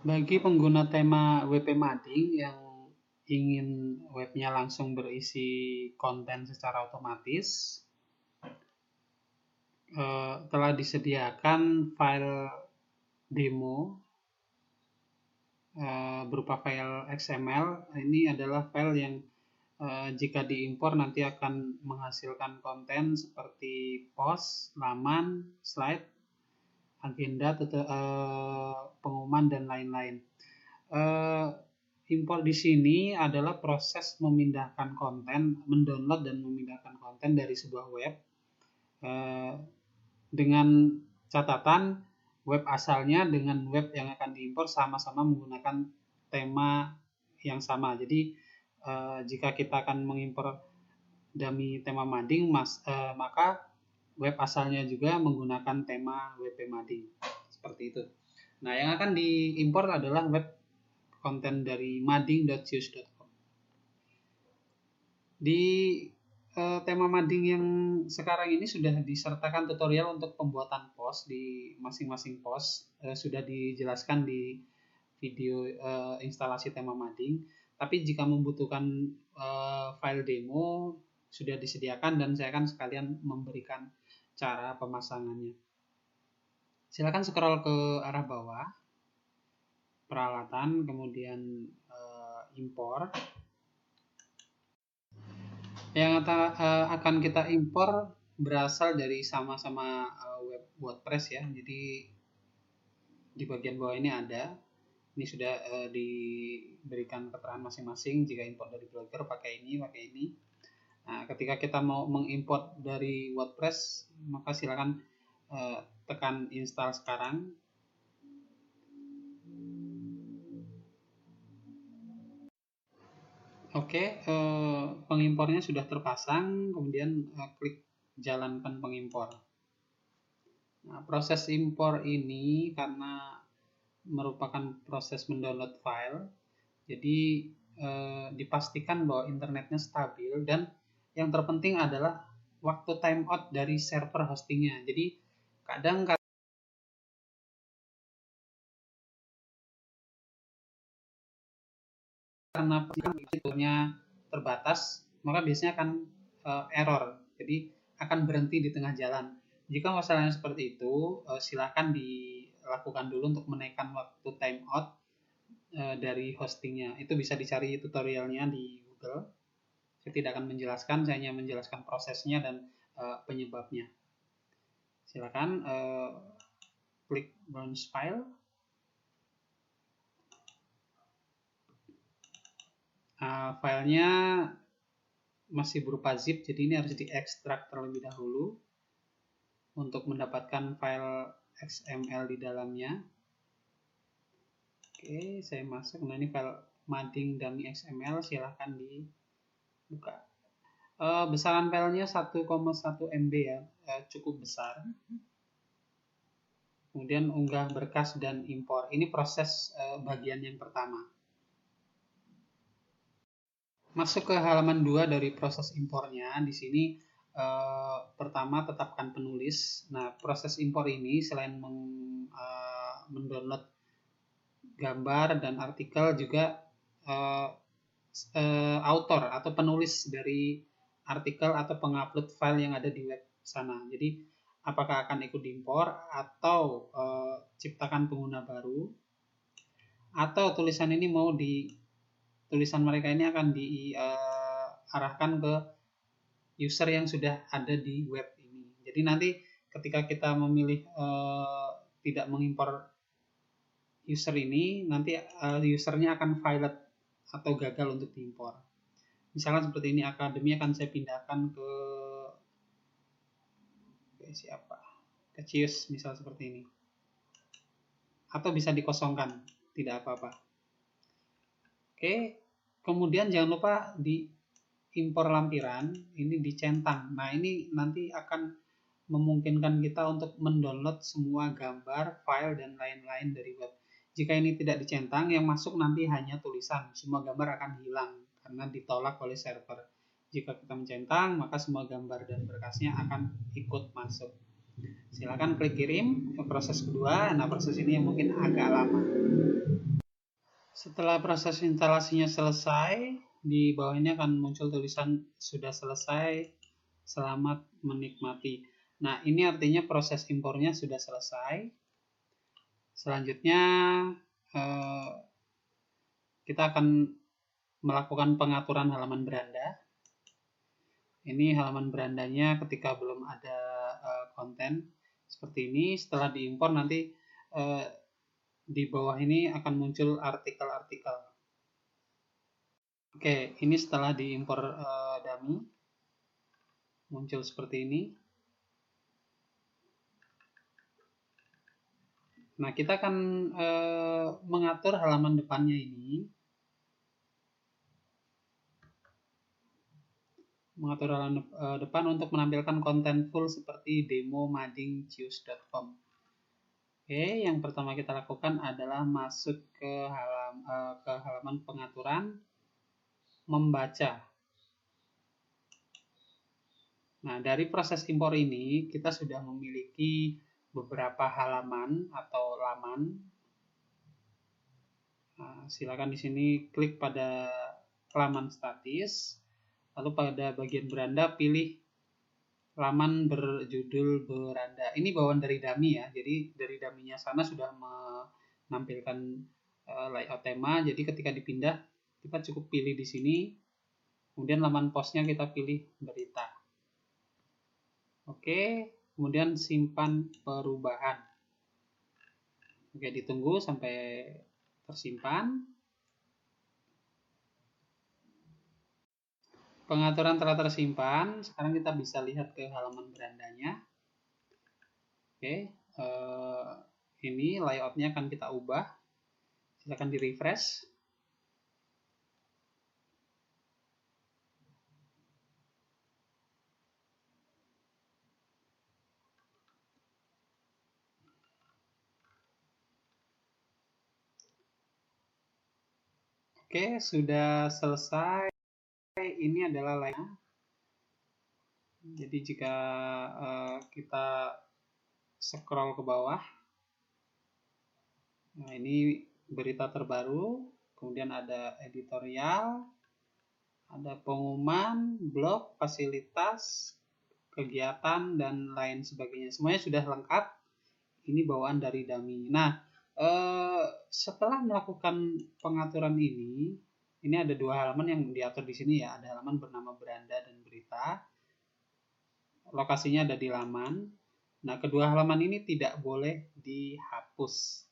Bagi pengguna tema WP Mading yang ingin webnya langsung berisi konten secara otomatis, telah disediakan file demo berupa file XML. Ini adalah file yang jika diimpor nanti akan menghasilkan konten seperti post, laman, slide, agenda, pengumuman, dan lain-lain. Impor di sini adalah proses memindahkan konten, mendownload dan memindahkan konten dari sebuah web dengan catatan web asalnya dengan web yang akan diimpor sama-sama menggunakan tema yang sama. Jadi jika kita akan mengimpor dummy tema mading, maka web asalnya juga menggunakan tema WP Mading. Seperti itu. Nah, yang akan diimpor adalah web konten dari mading.zeus.com. Di tema mading yang sekarang ini sudah disertakan tutorial untuk pembuatan post di masing-masing post. Sudah dijelaskan di video instalasi tema mading. Tapi jika membutuhkan file demo sudah disediakan dan saya akan sekalian memberikan cara pemasangannya. Silakan scroll ke arah bawah, peralatan, kemudian impor. Yang akan kita impor berasal dari sama-sama web WordPress ya. Jadi di bagian bawah ini ada. Ini sudah diberikan keterangan masing-masing. Jika import dari blogger pakai ini. Nah, ketika kita mau mengimport dari WordPress, maka silakan tekan install sekarang. Oke, pengimpornya sudah terpasang, kemudian klik jalankan pengimpor. Nah, proses impor ini karena merupakan proses mendownload file, jadi dipastikan bahwa internetnya stabil dan yang terpenting adalah waktu timeout dari server hostingnya. Jadi kadang karena fiturnya terbatas, maka biasanya akan error. Jadi akan berhenti di tengah jalan. Jika masalahnya seperti itu, silakan dilakukan dulu untuk menaikkan waktu timeout dari hostingnya. Itu bisa dicari tutorialnya di Google. Saya tidak akan menjelaskan, saya hanya menjelaskan prosesnya dan penyebabnya. Silakan klik browse file. Filenya masih berupa zip, jadi ini harus diekstrak terlebih dahulu untuk mendapatkan file XML di dalamnya. Oke, saya masuk. Nah, ini file mading dummy XML, silahkan dibuka. Besaran filenya 1,1 MB ya, cukup besar. Kemudian unggah berkas dan impor. Ini proses bagian yang pertama. Masuk ke halaman 2 dari proses impornya. Di sini pertama tetapkan penulis. Nah, proses impor ini selain mendownload gambar dan artikel juga author atau penulis dari artikel atau pengupload file yang ada di web sana. Jadi apakah akan ikut diimpor atau ciptakan pengguna baru, atau tulisan ini mau tulisan mereka ini akan diarahkan ke user yang sudah ada di web ini. Jadi nanti ketika kita memilih tidak mengimpor user ini, nanti usernya akan violet atau gagal untuk diimpor. Misalkan seperti ini, akademi akan saya pindahkan ke siapa? Ke Cius misal seperti ini. Atau bisa dikosongkan, tidak apa-apa. Oke, kemudian jangan lupa diimpor lampiran, ini dicentang. Nah, ini nanti akan memungkinkan kita untuk mendownload semua gambar, file, dan lain-lain dari web. Jika ini tidak dicentang, yang masuk nanti hanya tulisan. Semua gambar akan hilang karena ditolak oleh server. Jika kita mencentang, maka semua gambar dan berkasnya akan ikut masuk. Silakan klik kirim ke proses kedua. Nah, proses ini yang mungkin agak lama. Setelah proses instalasinya selesai, di bawah ini akan muncul tulisan sudah selesai, selamat menikmati. Nah, ini artinya proses impornya sudah selesai. Selanjutnya kita akan melakukan pengaturan halaman beranda. Ini halaman berandanya ketika belum ada konten seperti ini. Setelah diimpor nanti di bawah ini akan muncul artikel-artikel. Oke, ini setelah diimpor dummy, muncul seperti ini. Nah, kita akan mengatur halaman depannya ini. Mengatur halaman depan untuk menampilkan konten full seperti demo madingcius.com. Oke, yang pertama kita lakukan adalah masuk ke halaman pengaturan, membaca. Nah, dari proses impor ini kita sudah memiliki beberapa halaman atau laman. Nah, silakan di sini klik pada laman statis, lalu pada bagian beranda pilih laman berjudul beranda. Ini bawaan dari dummy ya, jadi dari dummy-nya sana sudah menampilkan layout tema, jadi ketika dipindah kita cukup pilih di sini, kemudian laman postnya kita pilih berita. Oke, kemudian simpan perubahan. Oke, ditunggu sampai tersimpan. Pengaturan telah tersimpan. Sekarang kita bisa lihat ke halaman berandanya. Oke, ini layoutnya akan kita ubah. Silakan di refresh. Oke, sudah selesai. Ini adalah layoutnya. Jadi jika kita scroll ke bawah, nah ini berita terbaru, kemudian ada editorial, ada pengumuman, blog, fasilitas, kegiatan, dan lain sebagainya. Semuanya sudah lengkap. Ini bawaan dari dummy. Nah, setelah melakukan pengaturan ini ada dua halaman yang diatur di sini ya. Ada halaman bernama beranda dan berita. Lokasinya ada di laman. Nah, kedua halaman ini tidak boleh dihapus.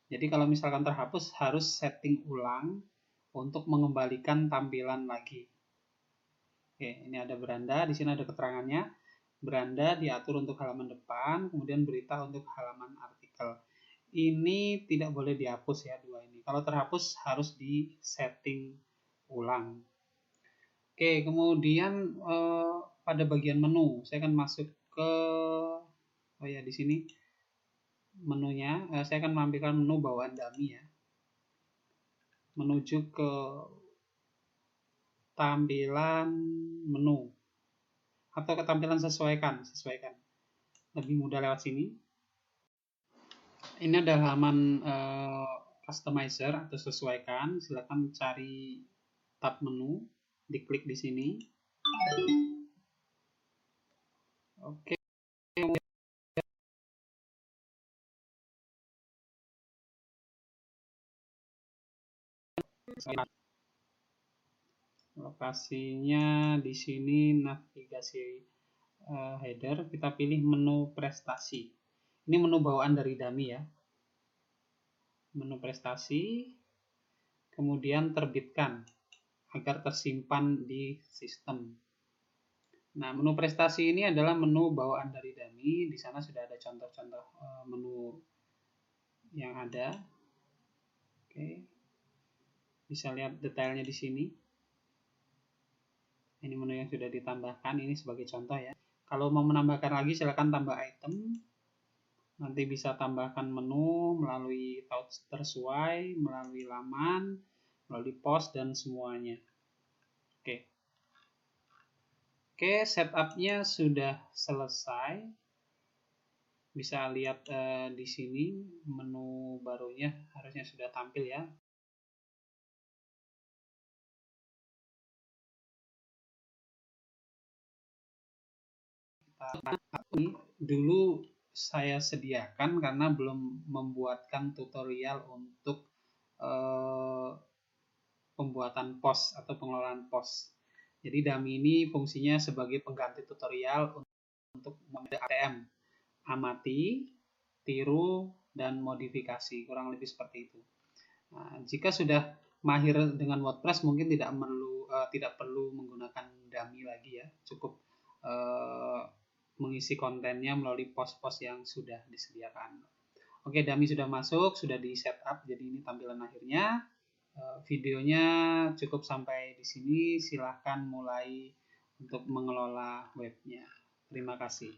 Jadi kalau misalkan terhapus harus setting ulang untuk mengembalikan tampilan lagi. Oke, ini ada beranda, di sini ada keterangannya. Beranda diatur untuk halaman depan, kemudian berita untuk halaman artikel. Ini tidak boleh dihapus ya, dua ini. Kalau terhapus harus di setting ulang. Oke, kemudian pada bagian menu, saya akan masuk ke di sini menunya. Saya akan menampilkan menu bawaan dummy ya. Menuju ke tampilan menu atau ketampilan sesuaikan. Lebih mudah lewat sini. Ini adalah halaman customizer atau sesuaikan. Silakan cari tab menu, diklik di sini. Oke. Lokasinya di sini navigasi header, kita pilih menu prestasi. Ini menu bawaan dari dummy ya. Menu prestasi, kemudian terbitkan agar tersimpan di sistem. Nah, menu prestasi ini adalah menu bawaan dari dummy. Di sana sudah ada contoh-contoh menu yang ada. Oke. Bisa lihat detailnya di sini. Ini menu yang sudah ditambahkan, ini sebagai contoh ya. Kalau mau menambahkan lagi silakan tambah item. Nanti bisa tambahkan menu melalui touch tersesuai, melalui laman, melalui post dan semuanya. Oke. Oke, setupnya sudah selesai. Bisa lihat di sini menu barunya harusnya sudah tampil ya. Ini dulu saya sediakan karena belum membuatkan tutorial untuk pembuatan pos atau pengelolaan pos. Jadi dummy ini fungsinya sebagai pengganti tutorial untuk mode ATM, amati, tiru, dan modifikasi, kurang lebih seperti itu. Nah, jika sudah mahir dengan WordPress mungkin tidak perlu menggunakan dummy lagi ya, cukup mengisi kontennya melalui pos-pos yang sudah disediakan. Oke, dummy sudah masuk, sudah di setup, jadi ini tampilan akhirnya. Videonya cukup sampai di sini, silahkan mulai untuk mengelola webnya. Terima kasih.